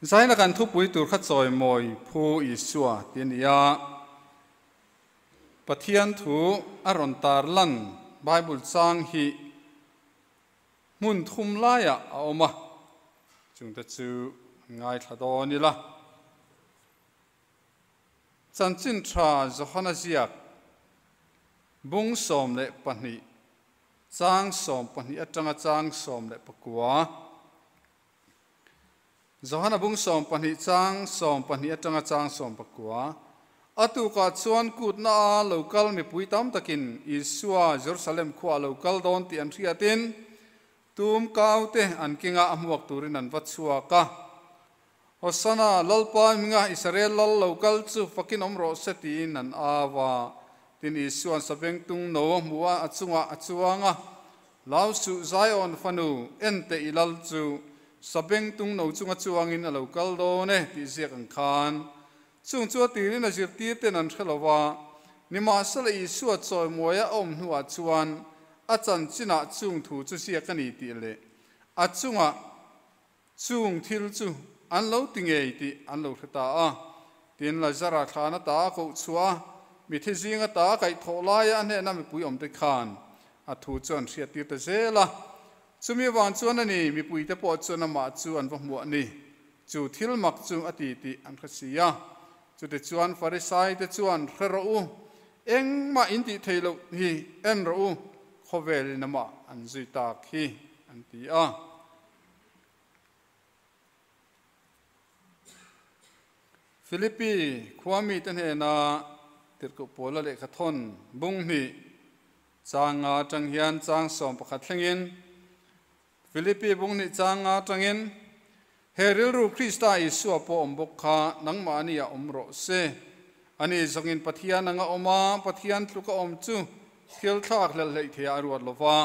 Zai na kan thu pui tur khat choi moi phu Isua tin ya pathian thu aron tar lan Bible chang hi mun thum la ya oma chung ta chu ngai thado ni la chan chin tha zohana ziak bung som le pani chang som pani atanga chang som le pakwa Zohana bung som pani chang som pani atanga chang som pakwa atu ka chuan kut na local mi pui tam takin Isua Jerusalem khwa local don ti an thiatin Tumkau te an kinga amuak turin an vatsua ka Hosana lalpa minga Israel lal local chu fakin omro setin an awa tin Isua sabeng tung no muwa achuanga lausu Zion fanu ente ilal chu sabeng tung no chunga chuangin a local do ne ti ziak an khan chung chu tirin a zir tir ten an thelawa nima sala Isua choi moya om hnuwa chuan a chan china chung thu chu ziak ani ti le a chunga chung thil chu an lo tingei ti an lo thata a tin la zara thana ta ko chua mi the zinga ta kai tholaya an he na mi pui om te khan a thu chuan thria tir te zela chumi wan chuan ani mi pui te po chuan ma chu an mu ani chu thil mak chu ati ti an khasia chu te chuan farisai te chuan khero u eng ma in ti theilo hi en ro u khovel na ma an zui ta khi an ti a Philippi khwami tan he na tir ko pola le khathon bung ni changa tang hian chang som pakhat thlengin Philippi bung ni changa tangin heril ru Krista Isua po ombok kha nangma ani ya omro se ani zongin pathian anga oma pathian tluka om chu thil thak lel lei thea ruat lova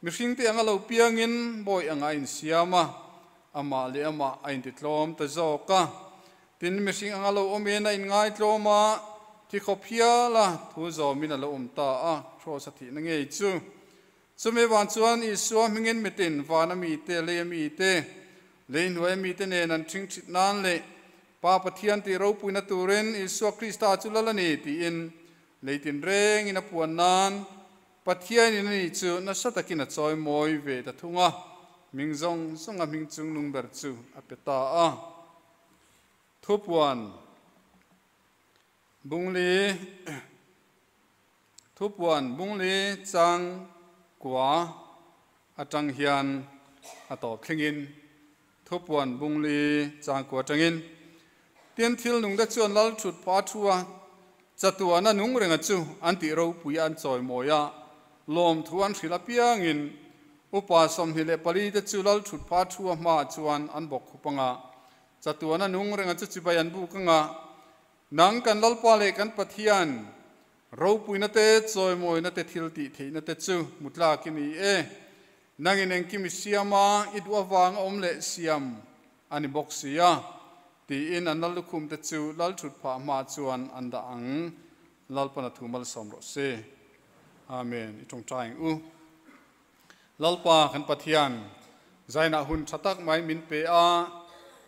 mihring te anga lo piangin boy anga in siama ama le ama ain ti tlom ta zoka tin mihring anga lo omena in ngai tloma ti khopia la thu zo min lo umta a thro sathi na ngei chu chume wan chuan Isua mingin mitin wana mi te le mi te lein we mi te ne nan thing chit nan le pa pathian ti ro puina turin Isua Krista chulalani ti in leitin reng ina puan nan pathian in ni chu na satakina choi moi ve ta thunga mingjong songa mingchung nung ber chu apeta a thupuan bungli chang kwa atang hian atop thlengin thupuan bungli chang kwa tangin tian thil nung da chuan lal thut pha thua chatuana nung renga chu anti ro pui an choi moya lom thuan thila piangin upa som hile pali te chu lal thut pha thua ma chuan an bok khupanga chatuana nung renga chu chibayan bu kanga nang kan lalpa le kan pathian ro puina te choi moi na te thil ti theina te chu mutla kini e nangin eng kimi siama idwa wang om le siam ani boxia ti in anal khum te chu lal thut pha ma chuan anda ang lalpana thumal somro se amen itong trying u lalpa kan pathian zaina hun thatak mai min pe a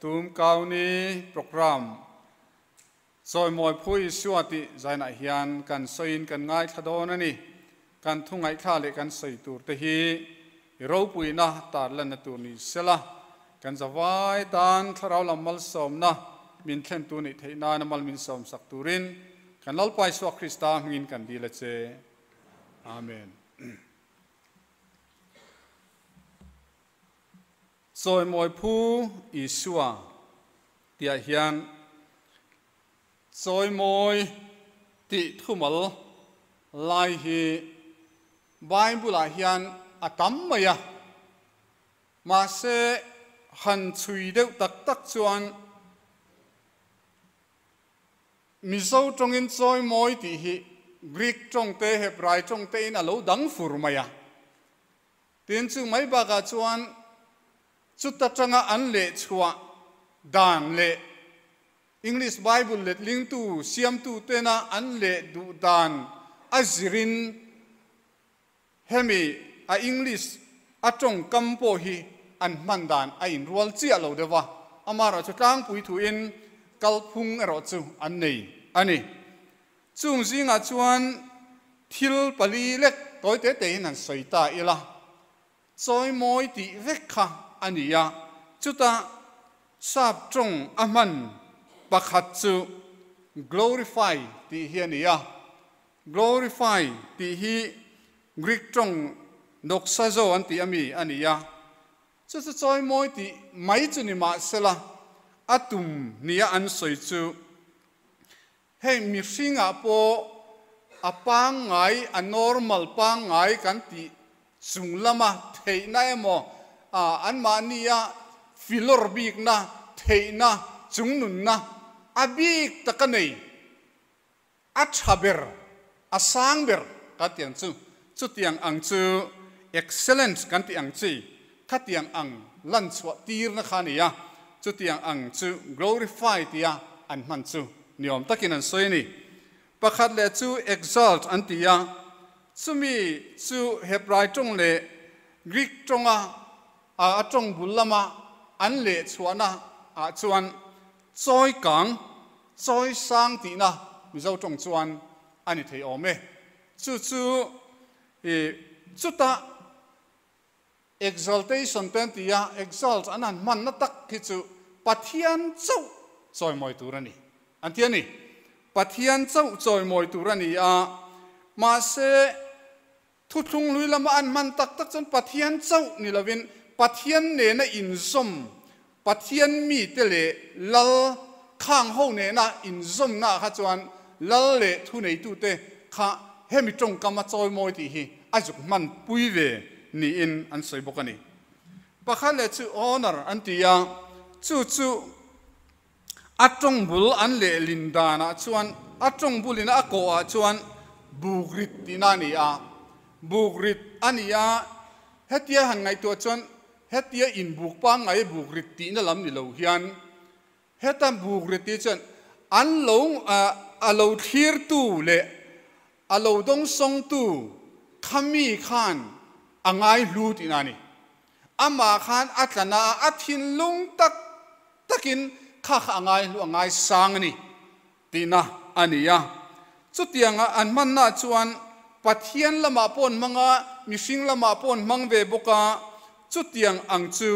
Tumkau ni program Soi moi phui suati zaina hian kan soin kan ngai thadon ani kan thungai tha le kan soi tur te hi ro puina tar lan na tur ni sela kan zawai dan tharau lamal somna min thlen tu ni theina na mal min som sak turin kan lalpai so Krista ngin kan dile che amen Soi moi phu Isua tia hian Soi moi ti thumal lai hi Bible hian atam maya ma se han chui deuh tak tak chuan mizo tongin soi moi ti hi Greek tong te Hebrai tong te in alo dang fur maya tin chu mai ba ka chuan chutta tanga an le chua dan le English Bible let ling tu siam tu tena an le du dan azirin hemi a English atong kampo hi an mandan a in rual chi alo dewa amara chu tlang pui thu in kalphung ero chu an nei ani chung zinga chuan thil pali lek toy te te nan soita ila choi moi ti vek kha ania chuta sap trong aman pakhat chu glorify ti hiania glorify ti hi Greek trong doksazo an ti ami ania chu choi moi ti mai chu ni ma sela atum nia an soi chu hei mi singa po apang ngai a normal pang ngai kan ti sunglama theina emo an ma nia filor bik na theina chungnun na abik takanei achaber asangber katiang chu tiang ang chu excellence kan ti ang chi khatiang ang lan chwa tir na khania chu tiang ang chu glorify tia an man chu niom takin an soi ni pakhat le chu exalt an tia chumi chu hebrai tong le Greek tonga a tong bulama an le chuana a chuan choi kang choi sang ti na mi zo tong chuan ani thei ome chu chuta exaltation ten tia exalt anan man na tak ki chu pathian chau choi moi turani antiani pathian chau choi moi turani a ma se thuthung lui lama an man tak tak chon pathian chau ni lovin pathian ne na in som pathian mi te le lal khang ho ne na in som na kha chuan lal le thu nei tu te kha hemi tong kama choi moi ti hi azuk man pui ve ni in an soi bokani pakha le chu honor an tia chu atong bul an le lindana chuan atong bulina ako a chuan bugrit tinani a bugrit ania hetia han ngai to chuan hetia in buk pa ngai bugrit ti na lam ni lo hian heta bugrit ti chuan an lo a lo thir tu le a lo dong song tu khami khan angai lu tinani ama khan atlana athin lung takin kha angai lu angai sang ni tina ania chutianga an man na chuan pathian lama pon manga mishing lama pon mangve boka chutiang ang chu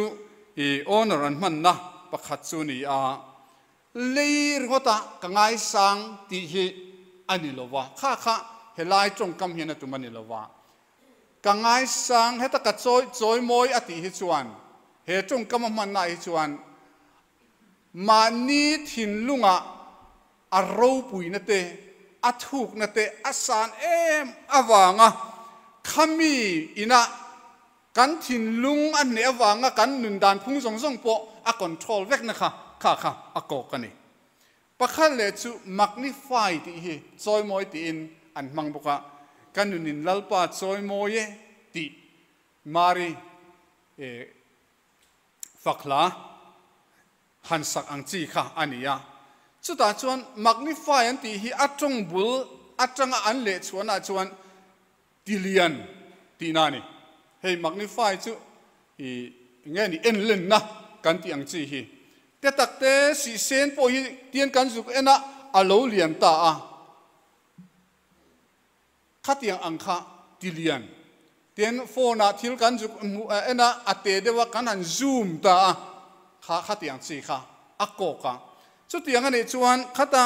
e honor an man na pakhat chu ni a leir ngota kangai sang ti hi ani lowa kha helai tong kam hian tu mani lowa kangai sang heta ka choi moi ati hi chuan he tong kam man na hi chuan mani thin lunga a ro pui na te a thuk na te asan em awanga khami ina kan thin lung an ne awanga kan nun dan phung zong po a control vek na kha a ko kani pakhan le chu magnify ti hi choi moi ti in an mang boka kan nunin lalpa choi moi e ti mari fakla hansak ang chi kha ania chuta chuan magnify an ti hi atong bul atanga an le chuana chuan tilian tinani hei magnify chu nge ni enlen na kan ti ang chi hi te takte si sen po hi tian kan zuk ena alo lian ta a khatiang ang kha tilian ten phone a thil kan zuk ena ate dewa kan han zoom ta kha khatiang chi kha akko ka chu tiang ani chuan khata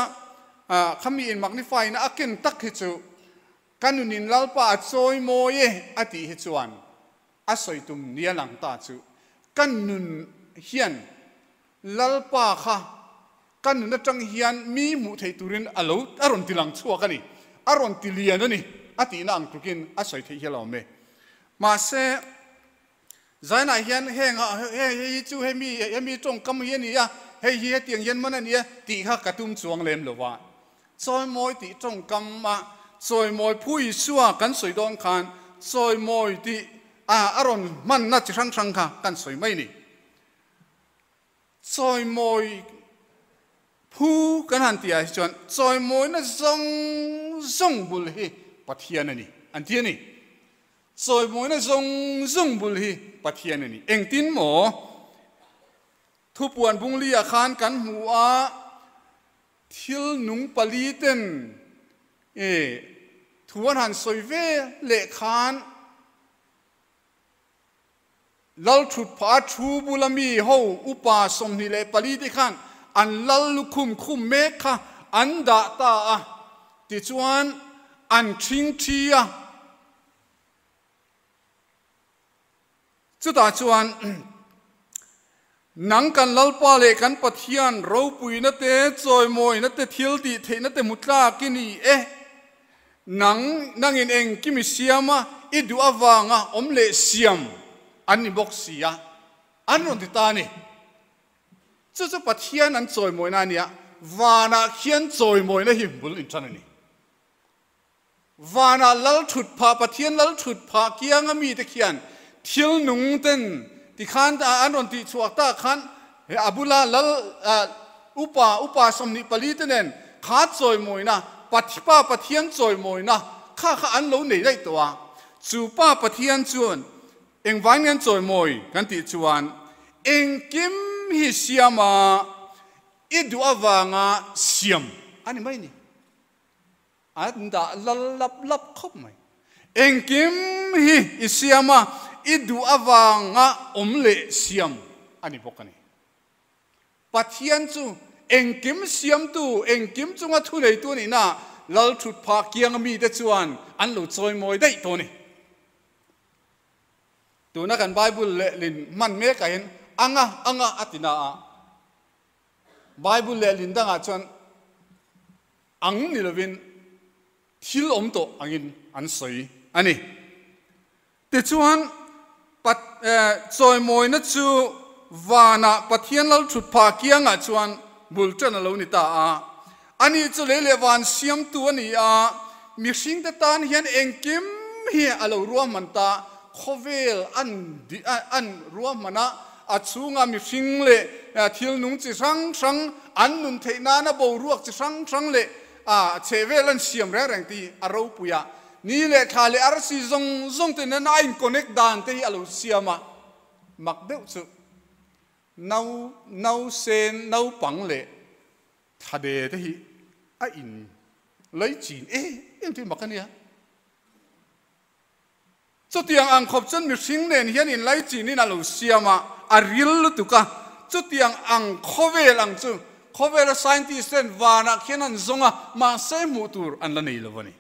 khami in magnify na akin tak hi chu kanunin lalpa choi moye ati hi chuan a soitum nialang ta chu kanun hian lalpa kha kanun na tang hian mi mu thei turin alo aron tilang chua kani aron tilian ani ati na ang tukin a soi thei hello me ma se zaina hian henga he chu hemi tong kam hian ya hei hi tiang yen man ania ti kha katum chuang lem lowa choi moi ti tong kam ma choi moi phui suwa kan soi don khan choi moi ti aron man na chi sang kha kan soi mai ni choi moi phu kan han ti ai chuan choi moi na zong bul hi pathian ani an ti ni choi moi na zong bul hi pathian ani eng tin mo ทุปวนบุงลีอาคารกันหัวทิลนุงปลีเต็นทวนหันสวยเวเละคานลัลชุดผาชูบุลมีหูอุปาสมนิเลปลีติขันอันลัลลุคุมเมฆะอันดาตาติจวนอันชิงชียจุดาจวนนังกันลัลปาเลกันปะเทียนเราปุยนัตเตจอยมวยนัตเตทิลติเทนัตเตมุตลากินีนังอินเองกิมิเซียมาอิดูอาวางะอมเลเซียมอันนี้บอกเสียอันนั้นติดตานี่จะปะเทียนอันจอยมวยนั่นเนี่ยวานาเขียนจอยมวยนะหิมบุลอินทันนี่วานาลัลชุดพาปะเทียนลัลชุดพาเกียงมีตะเขียนทิลนุงเต็นที่ขันอันนั้นที่สวกตาขันอาบุลาลัลอุปาสมนิปลีเต็นขาดจอยมวยนะปฏิป้าปะเทียนจอยมวยนะข้าอันเหล่านี้ได้ตัวจูป้าปะเทียนจวนเองวันกันจอยมวยกันติจวนเองกิมฮิเซียมาอิดูอาวางะเซียมอันนี้ไม่นี่อันดาลับครบไหมเองกิมฮิเซียมาอิดูอาวางะอมเลเซียมอันนี้บอกกันนี่ปะเทียนจูเองกิมเซียมตูเองกิมจูงะทุเรศตัวนี้นะลัลชุดพาเกียงมีแต่จวนอันหลุดจอยมวยได้ตัวนี้ตัวนักการไบเบิลเล่นมันเมฆเห็นอังะอัตินาไบเบิลเล่นดังอาจารย์อังนี่ละวินทิลอมโตอังอินอันสวยอันนี้แต่ชวนปัดจอยมวยนัดจูวานาปัทเทียนลัลชุดพาเกียงอาชวนบุลจันเรานิตาอันนี้จะเลวานเสียมตัวนี้มิสิงตะตานเฮียนเองกิมเฮียเรารวมมันตาโคเวลอันรวมมันนะอาชูงามิสิงเล่ทิลนุงจิสังอันนุนเทนานะบ่รวกจิสังเล่เชเวลันเสียมแรงตีอารมณ์ปุยนี่เล่ทาเลอาร์ซีซงที่นั่นอินคอนเนคดานที่อารมณ์เสียมามักเดือดสุดนาวเซนนาวปังเล่ทัดเดที่อินเลยจีนยังที่มักกันเนี่ยจุดyang angkop jen mising nen hian in lai chi ni na lo siama aril tu kaจุดyang angkovel ang chu kovel scientist ten wana khianan zonga ma se mutur an la nei lovani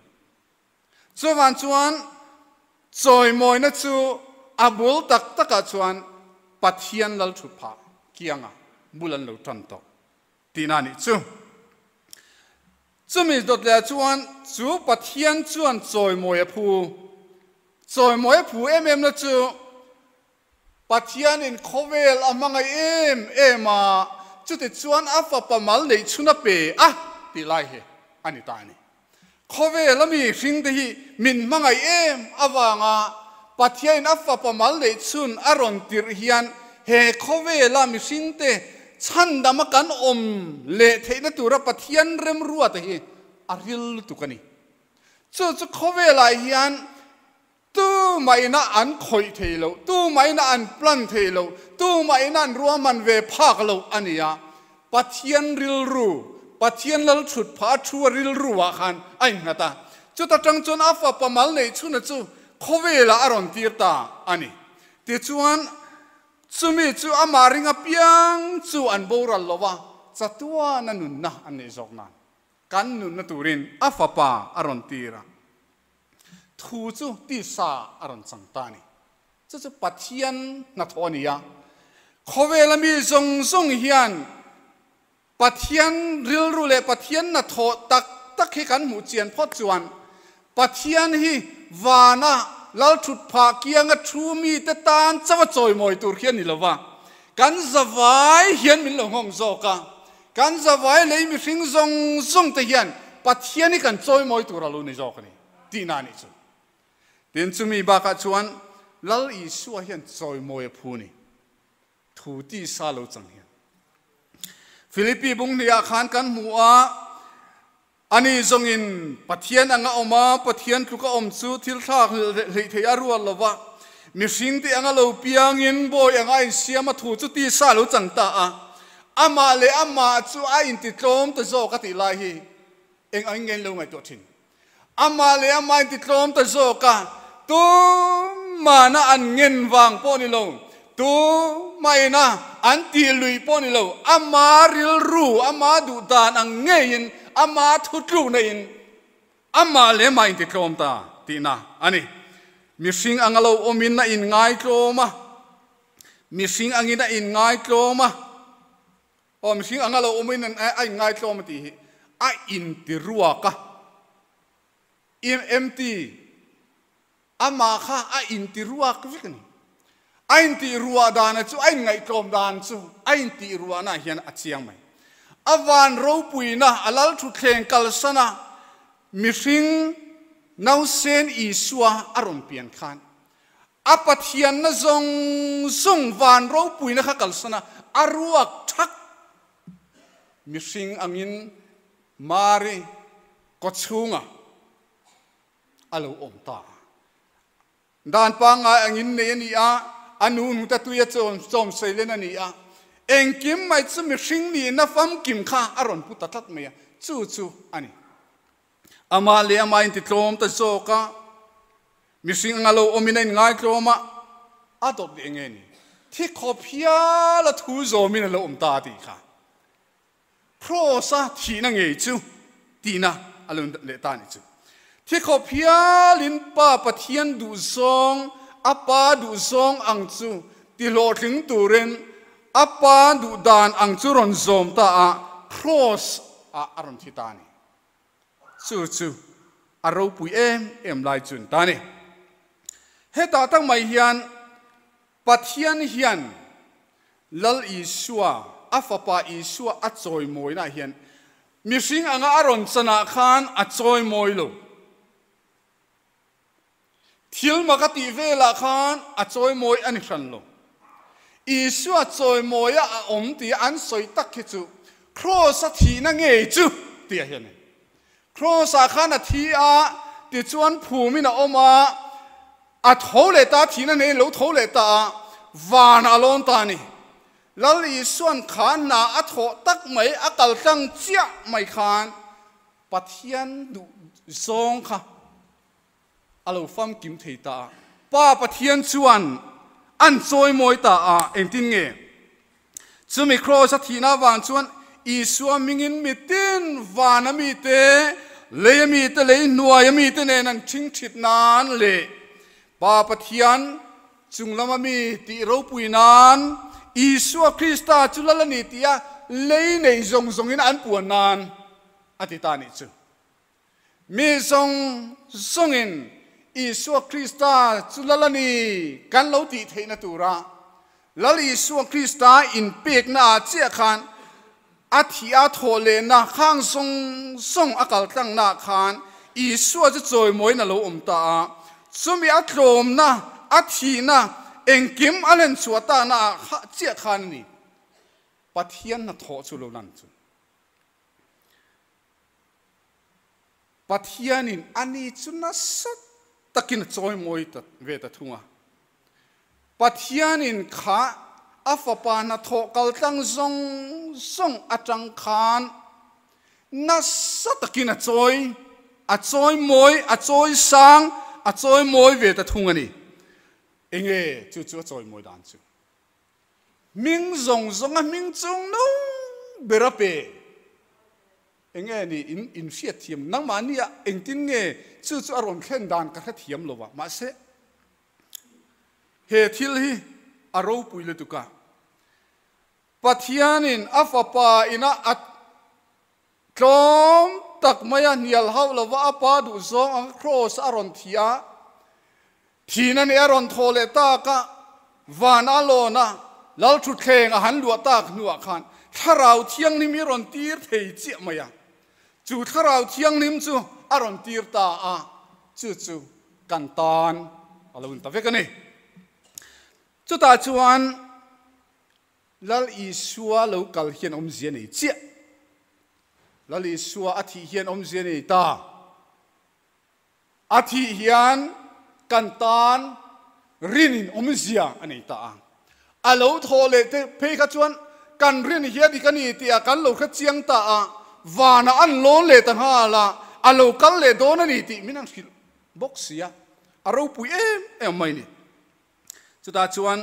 chuan chuan choi moi na chu abul taka chuan pathian lal thu pha kianga bulan lo tan to tinani chumi dot la chuan chu pathian chuan choi moi phu rồi mỗi phụ em là chú bắt hiền in khovel amang em mà chú thì chuan áp vào mal lấy chú na bể thì lại he anh ta này khovel là mi sinh thì mình mang em avanga bắt hiền áp vào mal lấy chun aron tir hiền he khovel là mi sinh thì chăn đam kan lệ thế na tu ra bắt hiền rem ruột thì aril tu cái này chú khovel là hiền tu mai na an khoi thei lo tu mai na an plan thei lo tu mai na an ruaman ve phak lo ania pathian ril ru pathian lal thut pha thu ril ru wa khan ai ngata chu ta tang chon afa pamal nei chuna chu khowela aron tir ta ani ti chuan chumi chu amaringa piang chu an boral lowa chatua na nun na an nei jok na kan nun na turin afa pa aron tira thu chu ti sa aron changtani chu pathian na thonia khowela mi zong hian pathian ril ru le pathian na tho tak hi kan mu chian phot chuan pathian hi wana lal thut pha kianga thu mi te tan chawa choi moi tur khian ni lova kan zawai hian min lo ngong zo ka kan zawai le mi hring zong te hian pathian ni kan choi moi tur alu ni zo ka ni ti na ni chu tin chumi ba ka chuan lal Isua hian choi moi phu ni thu ti sa lo chang hian Philippi bung nia khan kan mua ani zongin pathian anga oma pathian tuka om chu thil thak le thei arua lova mi hring ti anga lo piangin boy anga in siama thu chu ti sa lo changta a ama le ama chu a in ti tlom ta zo ka ti lai hi eng ang ngen lo ngai to thin ama le ama in ti tlom ta zo ka tu mana an ngen wang po ni lo tu mai na an ti lui po ni lo ama ril ru ama du dan ang ngein ama thu tru na in ama le ma in ti tlom ta ti na ani mi hring angalo omin na in ngai tloma mi hring angina in ngai tloma o mi hring angalo omin ai ngai tloma ti a in ti ruaka im empty ama kha a in ti ruak vikani a in ti ruwa dana chu ai ngai tlom dan chu a in ti ruwa na hian a chiang mai awan ro puina alal thu thleng kal sana mi hring nau sen Isua aron pian khan apathian na zong van ro puina kha kalsana aruak thak mi hring angin mari ko chunga alo om ta dan pa nga angin ne ni a anu nu ta tuya chom seilen ani a engkim mai chu mi hring ni na fam kim kha aron puta that me chu ani ama le ama in ti tlom ta zoka mi hring ngalo omina in ngai tloma adop de ngeni thi khopia la thu zo min lo om ta ti kha prosa thi na ngei chu ti na alun le ta ni chu thi khopia lin pa pathian du zong apa du zong ang chu ti lo thing turen apa du dan ang chu ron zom ta a pros a aron thi ta ni chu aro pui em lai chun ta ni he ta tang mai hian pathian hian lal Isua afapa Isua a choi moi na hian mi hring anga aron chana khan a choi moi lo thil makati vela khan a choi moi ani hran lo Isua choi moi a om ti an soi tak khi chu cross a thi na nge chu ti a hian cross a khan a thi a ti chuan phumi na oma a thole ta thi na nei lo thole ta van alon ta ni lal Isuan khan na a tho tak mai a kal tang chia mai khan pathian du zong kha alo fam kim thei ta pa pathian chuan an choi moi ta a engtin nge chumi cross a thi na wang chuan Isua mingin mitin vana mi te le mi te le nuai mi te ne nan thing thit nan le pa pathian chunglama mi ti ro puinan Isua Krista chulalani tia le nei zong in an puan nan atita ni chu mi zong in Isua Krista chulalani kan lo ti theina tura lal Isua Krista in pek na chia khan athia thole na khang song akal tang na khan Isua chu choi moi na lo om ta chumi atlom na athi na engkim alen chuata na chia khan ni pathian na tho chu lo nan chu pathian in ani chu na sat takin choi moi ta ve ta thunga pathian in kha afapa na tho kal tang song atang khan na satakin a choi moi a choi sang a choi moi ve ta thung ani enge chu choi moi dan chu ming zong a ming chung no berape enge ni in fiat thiam nang mania engtin nge chu aron khen dan ka thiam lowa ma se he thil hi aro puile tuka pathianin afapa ina at tlom tak maya nial hawlawa apa du zong ang cross aron thia thina ne aron thole ta ka van alona lal thu thleng a han lua tak nuwa khan tharau thiang ni mi ron tir thei chi maya chu tharau thiang nim chu aron tir ta a chu kan tan alun ta vekani chu ta chuan lal Isua lo kal hian om zia nei chia lal Isua athi hian om zia nei ta athi hian kan tan รินอมเสียอันนี้ตาอาลูทอเลเตเพย์ขจวนกันรินเฮียดิกันนี่ตีอากันลูกขจียงตาวานาอันโลนเลตังฮาละอาลูกันเลโดนันนี่ตีมินังคิลบ็อกเสียอารูปุยเอ็มไม่นี่จุดอาจวน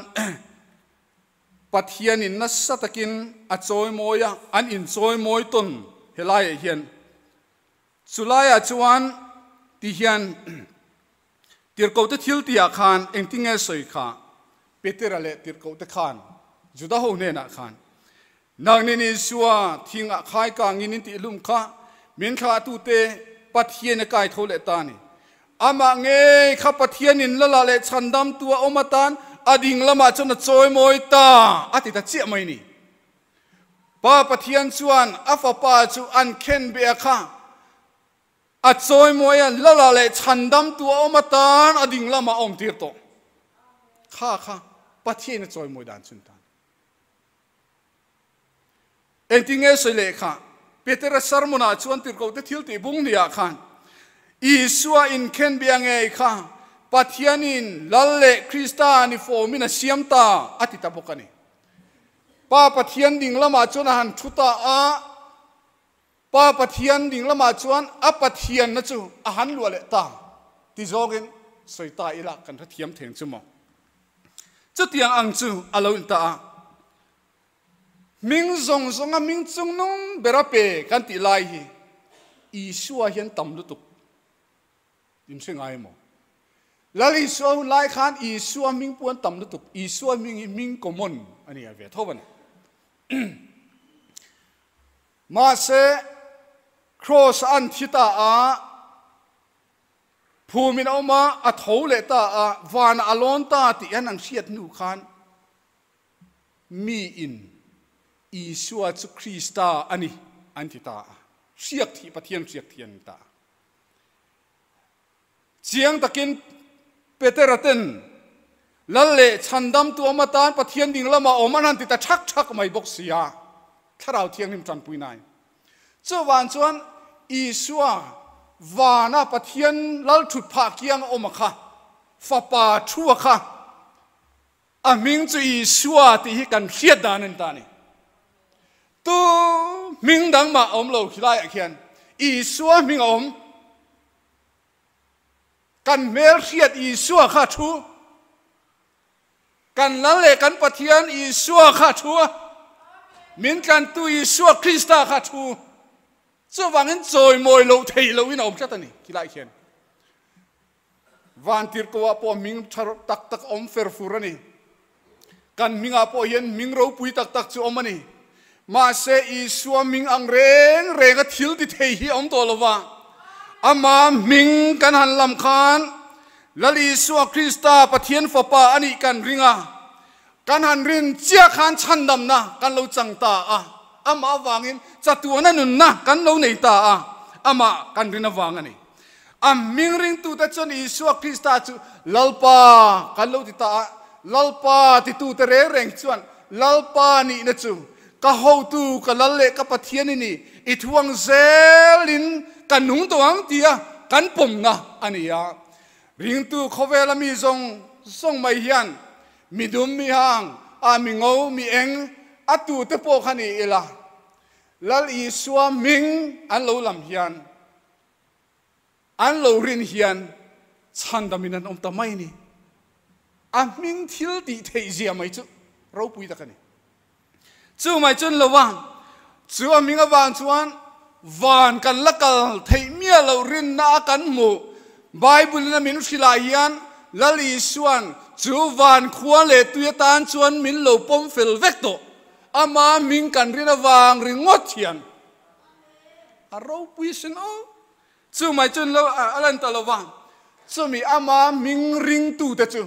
ปัทเฮียนินนัสตะกินอัจอยมอยอันอินจอยมอยตุนเฮลัยเฮียนสุไลอาจวนที่เฮียนตีร์เกาตทิลตีอาคารเองทิ้งเงยสอยขาเปเตอร์เลตีร์เกาตคานจุดาโฮเนนักคานนางนินิสัวทิ้งอาคายกางนินติลุมขามินขาตุเตปัทเฮียนกายโทเลตานีอามาเงยข้าปัทเฮียนินละละเลชันดำตัวอมตานอดิ่งละมาจนจอยมอยตาอติตาเจียไม่นี่ป้าปัทเฮียนชวนอาฟป้าจูอันเข็นเบียข้าอัดซอยมวยละละเลยฉันดำตัวอมตานอดิ่งละมาอมตีร์โตข้าปัทเฮียนซอยมวยด่านสุนทานเอ็งทิ้งเอสเลยข้าเปเตอร์สารมุนาชวนตีร์โกเตทิลตีบุ้งเดียข้าอิสวาอินเคนเบียงเงยข้าปัทเฮียนินละเลคริสตานิโฟมินาเซียมตาอติตาบุกันีป้าปัทเฮียนดิ่งละมาจนหันชุตาป้าปัทเฮียนดิ่งละมาจวนอัปปัทเฮียนนะจูอาหารลัวเลตาที่จอกินสวยตาอีละกันทัดเทียมเถียงจูมองจุดยังอังจูอาลูอินตามิงซงมิงจงนงเบราเปกันติไลฮีอิสัวเฮียนตำลุตุกยิมเชงไงโมแล้วอิสัวไลขันอิสัวมิงปวนตำลุตุกอิสัวมิงกมลอันนี้เวทวันมาเซครอสอันทิตาภูมินเอามาอัฐเลตาวานอลอนตาติอันอังเชียดนูขันมีอินอิสัวจุคริสตาอันนี้อันทิตาเสียกที่ปะเทียนเสียกเทียนตาเจียงตะกินเปเตอร์เตนละเละฉันดำตัวมาตานปะเทียนดิ่งละมาอมันหันติตาชักไม่บอกเสียถ้าเราเทียงนิมจันปุยนายเจ้าวันจวนอิสัววานาปะเทียนลัลถุดผาเกียงอมค่ะฟ้าป่าชั่วค่ะอามิงจะอิสัวที่กันเขียดดานันตานี่ตัวมิงดังมาอมเราขี้ไล่เขียนอิสัวมิงอมกันเมลเขียดอิสัวข้าชูกันละเลกันปะเทียนอิสัวข้าชัวมินกันตุอิสัวคริสตาข้าชูเจ้าวังเงินจอยมวยโลเทยโลวินาอมชัตนี่กี่ไล่เขียนวันที่ตัวพ่อมิงตักอมเฟอร์ฟูรันี่กันมิงอาพ่อเย็นมิงเราปุยตักจูอมนี่มาเซอิสัวมิงอังเรงก็ทิลติเทยอมตัวละวะอามามิงกันหันลำคานลลิสัวคริสตาปะเทียนฟ้าป่าอันนี้กันริงกันหันรินเจียขันชันดำนะกันเราจังตาอามาวังอินจัตัวนั้นนุนนะกันเราในตาอามากันรินวังอันนี้มิงริงตุแต่จนอิสัวคริสตาจูลัลปากันเราติตาลัลปาติตุแต่เร่งจวนลัลปานี่นะจูก็how tuก็ลัลเลก็ปะเทียนนี่อิทวังเซลินกันหุงตัวอังเตียกันปุ่มนะอันนี้ริงตูเขาเวลามีส่งไม่เฮียนมีดุมมีหางมีเงามีเองตูเตโปขันอีละแล้วอีสัวมิงอันเราลำเฮียนอันเรารินเฮียนฉันดามินันอมตะไม่นี่มิงทิลติเทเจียไม่จุเราปุยตะกันนี่จู่ไม่จนละวังจู่มิงวางชวนวานกันละกันเทเมียเรารินนากันหมู่ไบเบิลนั้นมินุสิลายันลลิสวนจูวันควรเลตุยตานชวนมินโลปมเฟลเวกโตอามามิงกันรินาวางริงดเทียนเราปุยสินจู่ไม่จนเราอะไรนั่นตลอดวังจู่มีอามามิงริงตูแต่จู่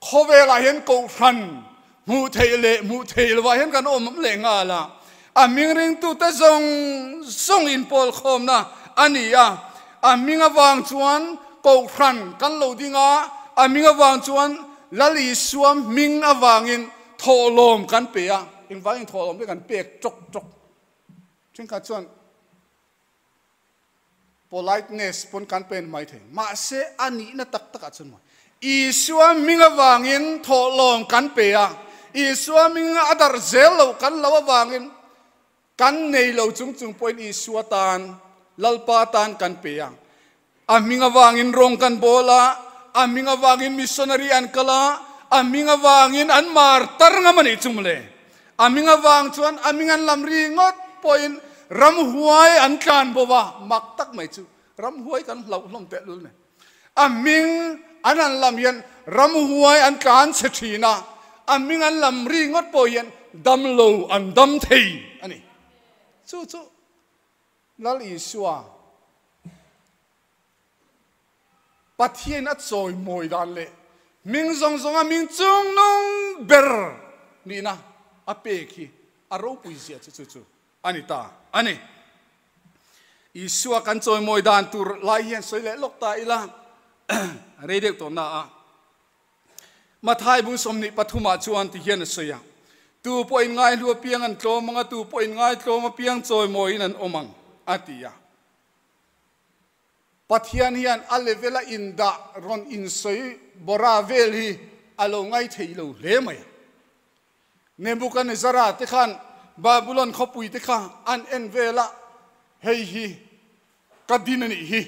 เขาเวลาเห็นกูฟันมูเทเลว่าเห็นกันมเลงอะไรมิงริงตูแต่ส่งอินโพลคอมนะอันนี้มิงวางชวนกูฟันกันเราดิ้งมิงวางชวนลลิสวมมิงวางอินทอลมกันเปียอินวางอินทอลมด้วยกันเปียจกจึงกันชวน politeness ปนกันเป็นไม่ถึงมาเสอันนี้น่ะตักชวนมั้ย Isua minga wangin tholom kan pea Isua minga adar zelo kan lawa wangin kan nei lo chung point Isua tan lalpa tan kan pea aminga wangin rong kan bola aminga wangin missionary an kala aminga wangin an martar ngamani chumle aminga wang chuan amingan lamri ngot point ram huai an kan bowa mak tak mai chu ram huai kan lau hlom te lul ne aming anan lam yan ram huai an kan sethina aming an lam ri ngot po yan dam lo an dam thei ani chu lal Isua pathian at soi moi dan le ming zong aming chung nong ber ni na ape ki aro puisia chu anita ani Isua kan choi moi dan tur lai hian soi le lok ta ila redek to na a mathai bu somni pathuma chuan ti hian soya tu point ngai lu piang an tlo manga tu point ngai tlo ma piang choi moi nan omang atia pathian hian a levela inda ron in soi bora vel hi alo ngai theilo le mai Nebuchadnezzar te khan Babylon khopui te kha an en vela hei hi kadinani hi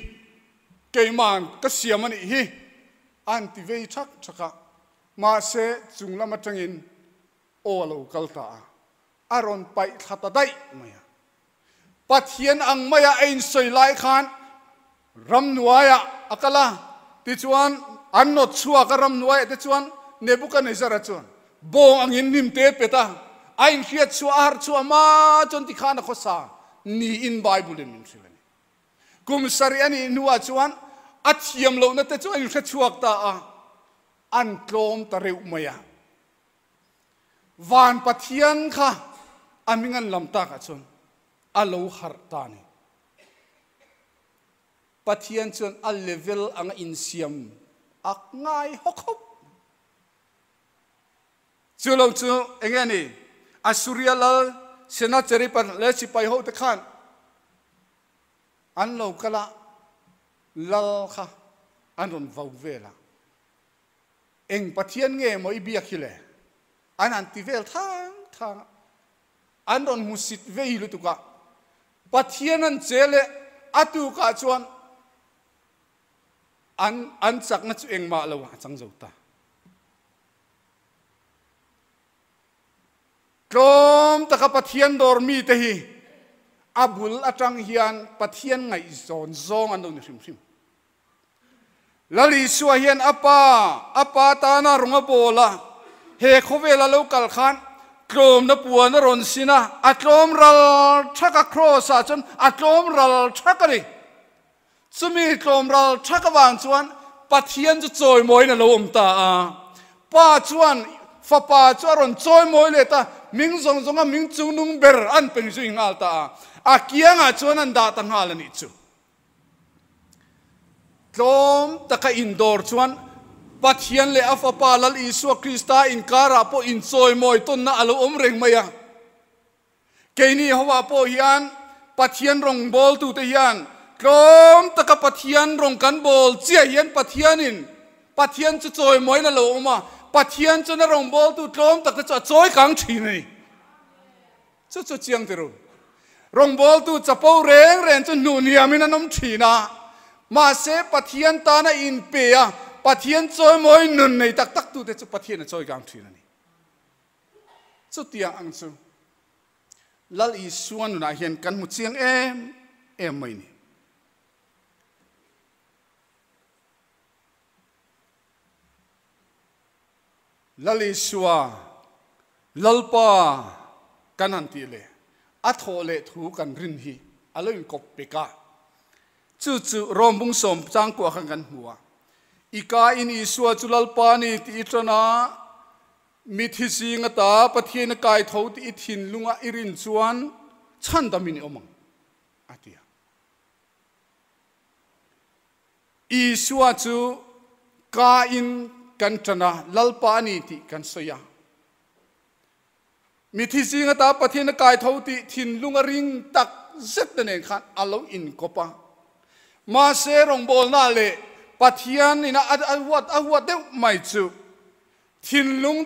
keiman kasiamani hi anti vei chaka ma se chunglama tangin olo kalta aron pai khata dai maya pathian ang maya ein soi lai khan ram nuaya akala ti chuan an not chua ka ram nuaya ti chuan Nebuchadnezzar chuan bong angin nimte peta ain khiat chuar chuama chon ti khana khosa ni in bible min silani kum sari ani nuwa chuan athiam lo na te chu ain chuak ta a an tlom ta reu maya van pathian kha amingan lam ta ka chon alo har ta ni pathian chon a level ang insiam ak ngai hokhop chulo chu engani Asuria lal sena cheri par le sipai ho te khan an lo kala lal kha anon vau vela eng pathian nge moi bia khile an antivel thang anon musit veilu tuka pathian an chele atu ka chuan an chakna chu eng ma lo chang jota Trom taka pathian dor mi te hi abul atang hian pathian ngai zong an dong sim lali Isua hian apa ta na runga bola he khovela local khan trom na puan na ron sina atlom ral thaka cross a chon atlom ral thakari chumi trom ral thakawang chuan pathian chu choi moi na lo ta a pa chuan fa pa chuaron choi moi le ta ming zong a ming chung nung ber an peng su ingal ta a kianga chuan an da ta ngal ani chu tlom taka indoor chuan pathian le afa palal Isua Krista in kara po in choi moi ton na alo reng maya keini hawa po hian pathian rong bol tu te hian tlom taka pathian rong kan bol chia hian pathian chu choi moi na lo ma pathian chu na rong bol tu tlom tak cha choi kang thi nei chu chiang te ro rong bol tu chapo reng chu nu niamin anom thi na ma se pathian ta na in pe a pathian choi moi nun nei tak tu te chu pathian choi kang thi na ni chu tiang ang chu lal Isua nu na hian kan mu chiang em mai ni lal Isua lalpa kanan ti le athole thu kan rin hi aloin kop peka chu rombung som chang ko kan huwa ika in Isua chu lalpa ni ti trana mithi singa ta pathian kai tho ti thin lunga irin chuan chan damin omang atia Isua chu ka in kan trana lalpa ni ti kan soya mithi singa ta pathian kai tho ti thin lunga ring tak zet ne khan alo in kopa ma se rong bol na le pathian ina awat deuh mai chu thin lung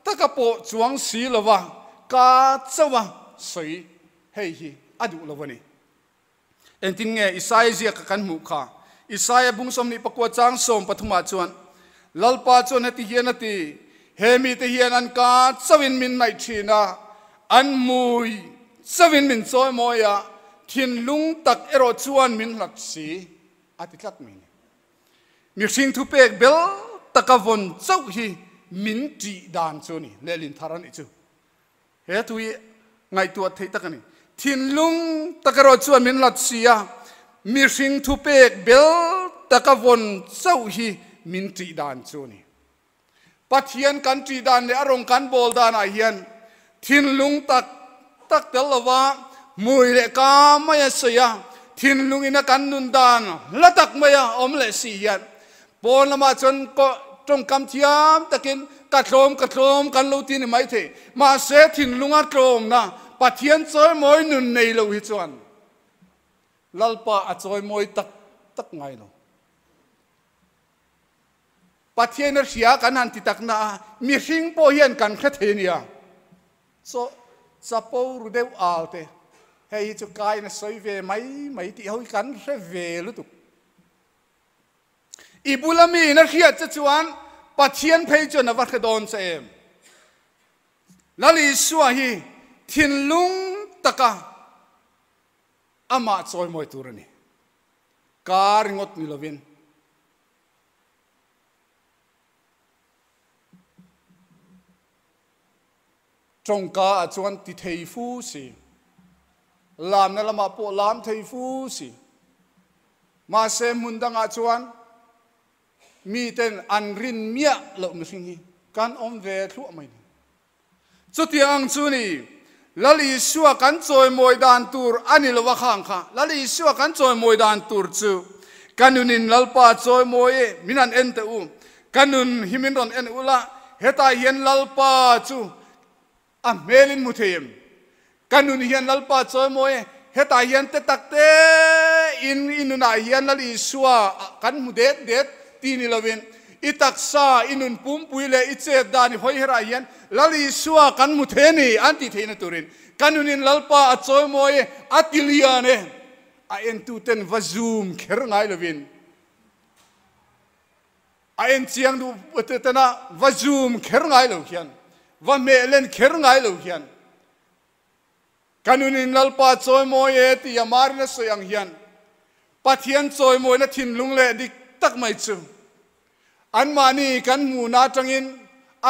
takapo chuang si lova ka chawa soi hei hi adu lovani entin nge Isaiah ka kan mu kha Isaiah bungsom ni pakwa chang som pathuma chuan lalpa chuan hati hian ati hemi te hian an ka chawin min nai thina an mui chawin min choi moya thin lung tak ero chuan min hlat si ati tlat min mi sing thu pek bel takavon chau hi min ti dan chu ni lelin tharan i chu he tui ngai tu thei takani thin lung takaro chuan min hlat sia mi sing thu pek bel takavon chau hi min ti dan chu ni pathian kan ti dan le arong kan bol dan a hian thin lung tak tel lawa mui le ka maya soya thin lung ina kan nun dan latak maya om le si hian pon lama chon ko trong kam thiam takin ka thlom kan lo ti ni mai the ma se thin lunga thlom na pathian choi moi nun nei lo hi chuan lalpa a choi moi tak ngai lo pathian er sia kan han ti tak na mi hring po hian kan kha the nia so sapo ru deu alte hei chu kai na soi ve mai ti hoi kan re ve lu tu ibulami na khiat cha chuan pathian phei chu na wat don se em lali Isua hi thin lung taka ama choi moi turani kar ngot ni lovin trong ka chuan ti thei fu si lam na lama po lam thei fu si ma se mundanga chuan mi ten an rin mia lo mi singi kan om ve thu mai chu tiang chu ni lali Isua kan choi moi dan tur ani lo wa khang kha lali Isua kan choi moi dan tur chu kanunin lalpa choi moi minan ente u kanun himin ron en ula heta hian lalpa chu a melin muthem kanun hian lalpa choi moi heta hian te takte inuna hian lali Isua kan mu det ti ni lovin itaksa inun pumpui le iche dani hoi hera hian lali Isua kan mu the ni anti theina turin kanunin lalpa a choi moi atiliane a entu ten vazum kher ngai lovin a en chiang du tena vazum kher ngai lo hian va melen kher ngai lo hian kanunin lalpa choi moi ti yamarna soyang hian pathian choi moi na thin lung le dik tak mai chu an mani kan mu na tangin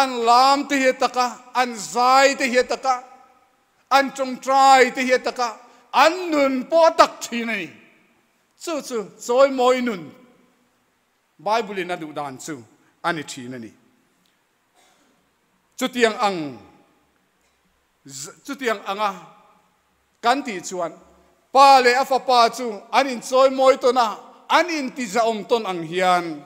an lam te he taka an zai te he taka an trong trai te he taka an nun po tak thi nei chu choi moi nun bible na du dan chu ani thi na ni chu tiang anga kan ti chuan pa le afa pa chu anin choi moi to na anin ti za om ton ang hian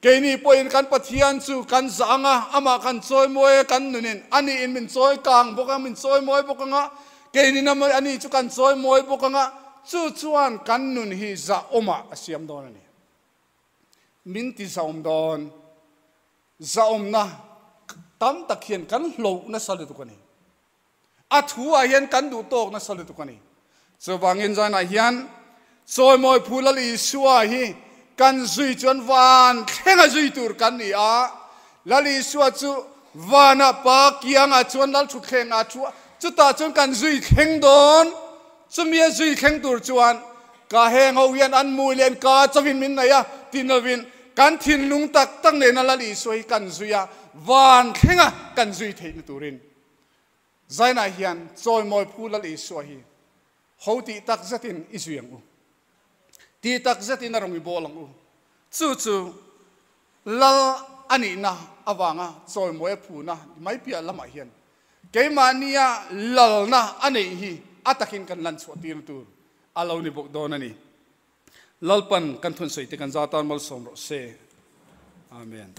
keini poin kan pathian chu kan zanga ama kan choi moi kan nunin ani in min choi kang boka min choi moi bokanga keini na ani chu kan choi moi bokanga chu chuan kan nun hi za oma asiam don ani min ti za om don za om na tam takhian kan hlo na salu tu kani athua hian kan du tok na salu tu kani so wangin jana hian choi moi phulali Isua hi kan zui chuan van thenga zui tur kan ni a lali Isua chu vana pa kianga chuan lal thu thenga chu ta chuan kan zui theng don chumia zui theng tur chuan ka heng ho hian an mui len ka chawin min na ya tinovin kan thin lung tak ne na lali Isua hi kan zuya van thenga kan zui thein turin zaina hian choi moi phulali Isua hi hoti tak zatin isuyang u ti tak zatin arong ibolang u chu lal ani na awanga choi moi phu na mai pia lama hian keimania lal na ani hi atakin kan lan chho tir tur alo ni bok don ani lalpan kan thun sei te kan zatan mal som ro se amen